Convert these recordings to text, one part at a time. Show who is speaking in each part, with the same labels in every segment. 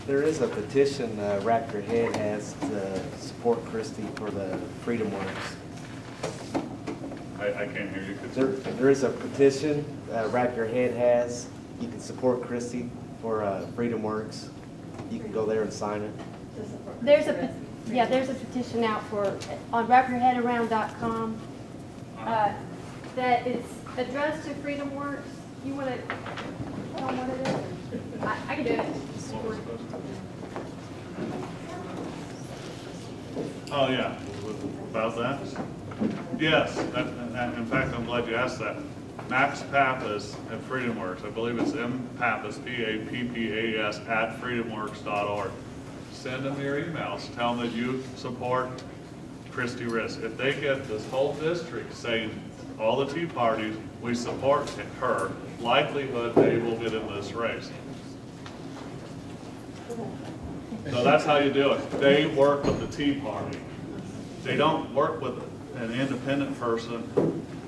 Speaker 1: There is a petition Wrap Your Head has to support Christie for the Freedom Works.
Speaker 2: I can't hear you.
Speaker 1: There is a petition Wrap Your Head has. You can support Christie for Freedom Works. You can go there and sign it.
Speaker 3: There's a petition out on wrapyourheadaround.com that is addressed to Freedom Works. You want to tell them what it is? I can do it.
Speaker 2: Oh yeah, about that? Yes, in fact I'm glad you asked that. Max Pappas at FreedomWorks, I believe it's mpappas, P-A-P-P-A-S, at freedomworks.org. Send them your emails, tell them that you support Christie Risk. If they get this whole district saying, all the Tea Parties, we support her, likelihood they will get in this race. So that's how you do it. They work with the Tea Party. They don't work with an independent person.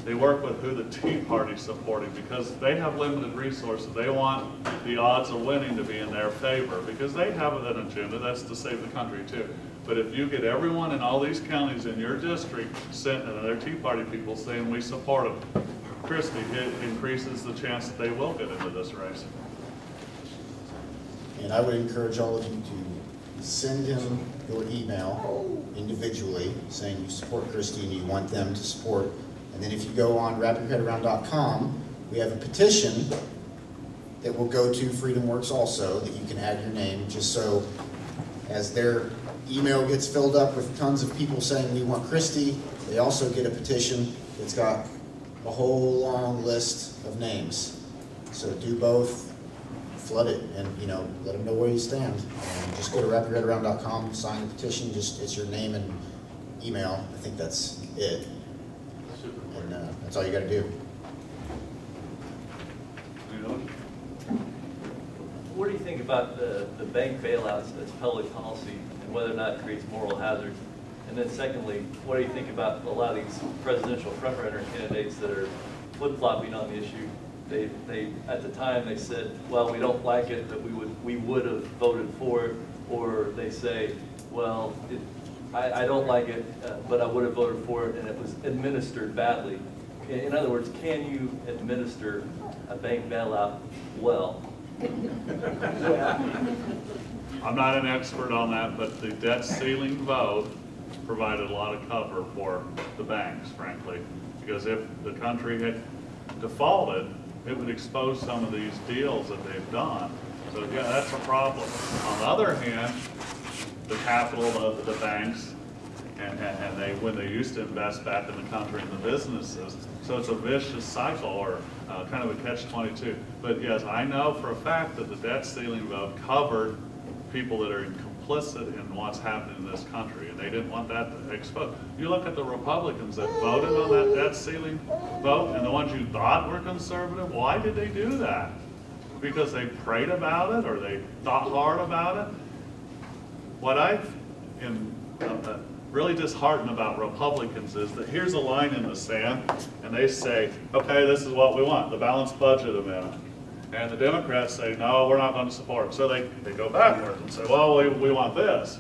Speaker 2: They work with who the Tea Party's supporting because they have limited resources. They want the odds of winning to be in their favor because they have an agenda that's to save the country too. But if you get everyone in all these counties in your district sent and their Tea Party people saying we support them, Christie, it increases the chance that they will get into this race.
Speaker 4: And I would encourage all of you to send him your email individually saying you support Christie and you want them to support. And then if you go on wrapyourheadaround.com, we have a petition that will go to FreedomWorks also that you can add your name just so as their email gets filled up with tons of people saying we want Christie, they also get a petition that's got a whole long list of names. So do both. Flood it and let them know where you stand. Just go to wrapyourheadaround.com, sign the petition. It's your name and email. I think that's it. And that's all you got to do.
Speaker 5: What do you think about the bank bailouts as public policy and whether or not it creates moral hazard? And then secondly, what do you think about a lot of these presidential front-runner candidates that are flip-flopping on the issue? They at the time they said, well, we don't like it, but we would have voted for it, or they say, well, I don't like it, but I would have voted for it, and it was administered badly. In other words, can you administer a bank bailout well?
Speaker 2: I'm not an expert on that, but the debt ceiling vote provided a lot of cover for the banks, frankly, because if the country had defaulted, it would expose some of these deals that they've done. So yeah, that's a problem. On the other hand, the capital of the banks, and when they used to invest back in the country and the businesses, so it's a vicious cycle or kind of a catch-22. But yes, I know for a fact that the debt ceiling vote covered people that are complicit in what's happening in this country, and they didn't want that exposed. You look at the Republicans that voted on that debt ceiling vote, and the ones you thought were conservative, why did they do that? Because they prayed about it, or they thought hard about it? What I am really disheartened about Republicans is that here's a line in the sand, and they say, okay, this is what we want, the balanced budget amendment. And the Democrats say, no, we're not going to support it. So they go backwards and say, well, we want this.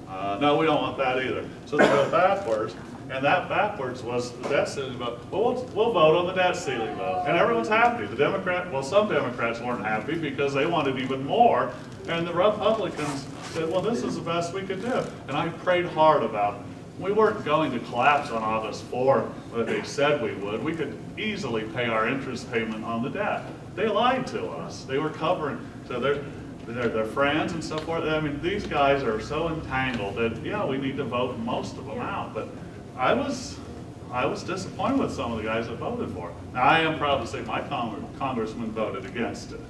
Speaker 2: No, we don't want that either. So they go backwards, and that backwards was the debt ceiling vote. Well, we'll vote on the debt ceiling vote. And everyone's happy. Some Democrats weren't happy because they wanted even more. And the Republicans said, well, this is the best we could do. And I prayed hard about it. We weren't going to collapse on August 4th, but they said we would. We could easily pay our interest payment on the debt. They lied to us. They were covering, so they're friends and so forth. I mean, these guys are so entangled that, yeah, we need to vote most of them out. But I was disappointed with some of the guys that voted for it. Now, I am proud to say my congressman voted against it.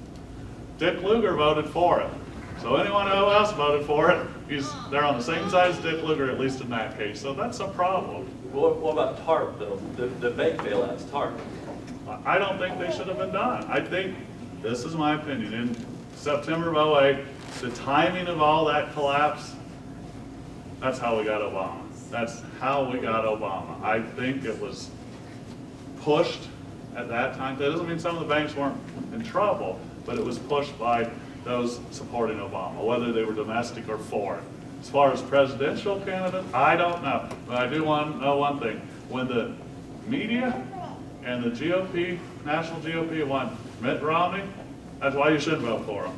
Speaker 2: Dick Lugar voted for it. So anyone who else voted for it, they're on the same side as Dick Lugar, at least in that case. So that's a problem.
Speaker 5: Well, what about TARP, though? The bank bailouts, TARP.
Speaker 2: I don't think they should have been done. I think, this is my opinion, in September of 2008, the timing of all that collapse, that's how we got Obama. That's how we got Obama. I think it was pushed at that time. That doesn't mean some of the banks weren't in trouble, but it was pushed by those supporting Obama, whether they were domestic or foreign. As far as presidential candidates, I don't know. But I do want to know one thing. When the media and the GOP, national GOP, want Mitt Romney, that's why you should vote for him.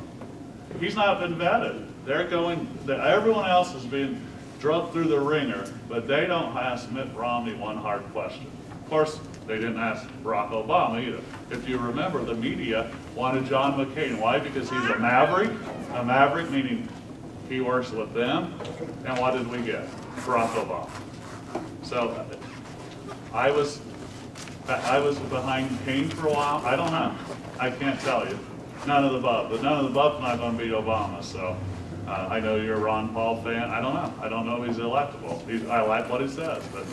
Speaker 2: He's not been vetted. Everyone else is being drugged through the ringer, but they don't ask Mitt Romney one hard question. Of course, they didn't ask Barack Obama either. If you remember, the media wanted John McCain. Why? Because he's a maverick. A maverick meaning he works with them. And what did we get? Barack Obama. So I was behind Kane for a while. I don't know. I can't tell you. None of the above. But none of the above not going to beat Obama. So I know you're a Ron Paul fan. I don't know. I don't know if he's electable. I like what he says, but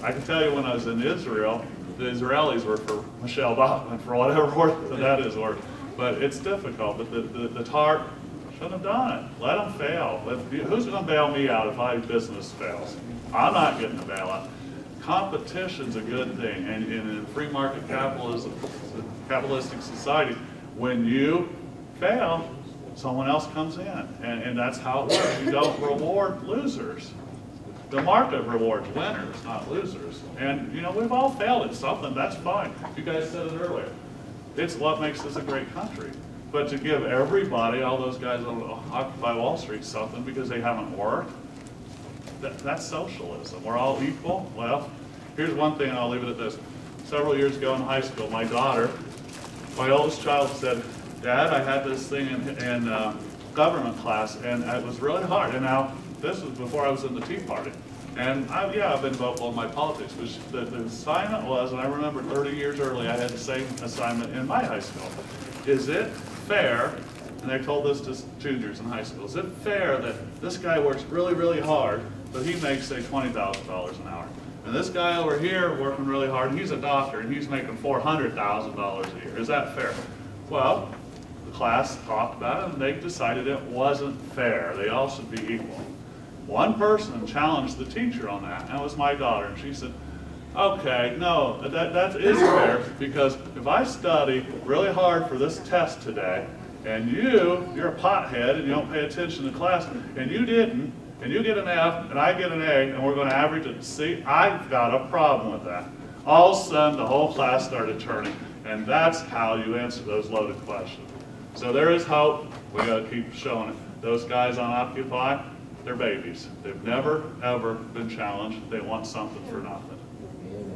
Speaker 2: I can tell you when I was in Israel, the Israelis were for Michelle Bachmann for whatever worth that is worth. But it's difficult. But the TARP shouldn't have done it. Let them fail. Who's going to bail me out if my business fails? I'm not getting a bailout. Competition's a good thing, and in a free market capitalistic society, when you fail, someone else comes in, and that's how it works. You don't reward losers. The market rewards winners, not losers. And we've all failed at something. That's fine. You guys said it earlier. It's what makes this a great country. But to give everybody, all those guys on Occupy Wall Street, something because they haven't worked, that's socialism. We're all equal. Well, here's one thing, and I'll leave it at this. Several years ago in high school, my daughter, my oldest child, said, "Dad, I had this thing in government class, and it was really hard." And now, this was before I was in the Tea Party. And I've been vocal in my politics, but the assignment was, and I remember 30 years early, I had the same assignment in my high school. Is it fair, and they told this to juniors in high school, is it fair that this guy works really, really hard, but he makes, say, $20,000 an hour? And this guy over here working really hard, and he's a doctor, and he's making $400,000 a year. Is that fair? Well, the class talked about it, and they decided it wasn't fair. They all should be equal. One person challenged the teacher on that, and that was my daughter, and she said, "Okay, no, that is fair, because if I study really hard for this test today, and you're a pothead, and you don't pay attention to class, and you didn't, and you get an F, and I get an A, and we're going to average it to C, I've got a problem with that." All of a sudden, the whole class started turning, and that's how you answer those loaded questions. So there is hope. We got to keep showing it. Those guys on Occupy, they're babies. They've never, ever been challenged. They want something for nothing.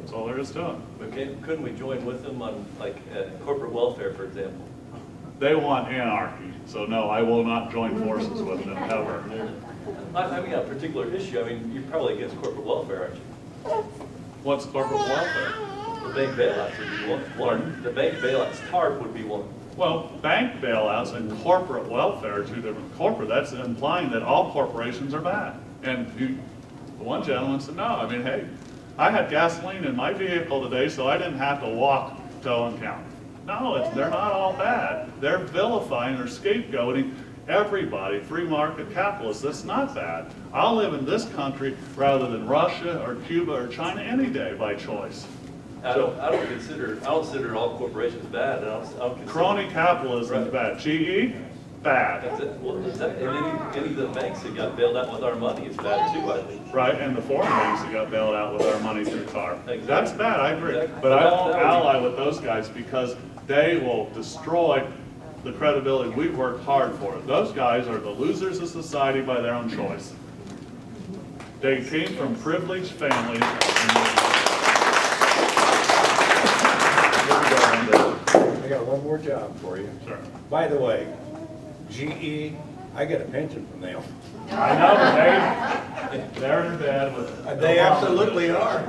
Speaker 2: That's all there is to it.
Speaker 5: But couldn't we join with them on, corporate welfare, for example?
Speaker 2: They want anarchy. So no, I will not join forces with them, ever.
Speaker 5: I mean, a particular issue. I mean, you're probably against corporate welfare, aren't you?
Speaker 2: What's corporate welfare?
Speaker 5: The bank bailouts would be one.
Speaker 2: Pardon?
Speaker 5: The bank bailouts, TARP would be one.
Speaker 2: Well, bank bailouts and corporate welfare are two different. Corporate, that's implying that all corporations are bad. And one gentleman said, no, I mean, hey, I had gasoline in my vehicle today, so I didn't have to walk to Owen County. No, they're not all bad. They're vilifying or scapegoating everybody, free market capitalists. That's not bad. I'll live in this country rather than Russia or Cuba or China any day by choice.
Speaker 5: I don't consider all corporations bad. I don't consider
Speaker 2: Crony capitalism is bad. GE, bad.
Speaker 5: That's it. Well, and any of the banks that got bailed out with our money is bad too, I think.
Speaker 2: Right, and the foreign banks that got bailed out with our money through TARP.
Speaker 5: Exactly.
Speaker 2: That's bad, I agree.
Speaker 5: Exactly.
Speaker 2: But I won't ally with those guys because they will destroy the credibility we've worked hard for. Those guys are the losers of society by their own choice. They came from privileged families.
Speaker 6: I got one more job for you.
Speaker 2: Sure.
Speaker 6: By the way, GE, I get a pension from them.
Speaker 2: I know, they're in bed with.
Speaker 6: They absolutely are.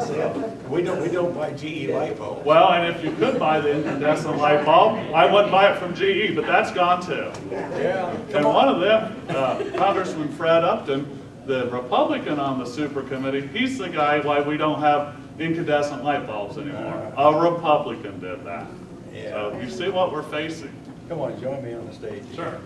Speaker 6: We don't buy GE light bulbs.
Speaker 2: Well, and if you could buy the incandescent light bulb, I wouldn't buy it from GE, but that's gone too.
Speaker 6: Yeah.
Speaker 2: And one of them, Congressman Fred Upton, the Republican on the super committee, he's the guy why we don't have incandescent light bulbs anymore. A Republican did that.
Speaker 6: Yeah.
Speaker 2: So you see what we're facing.
Speaker 6: Come on, join me on the stage.
Speaker 2: Sure.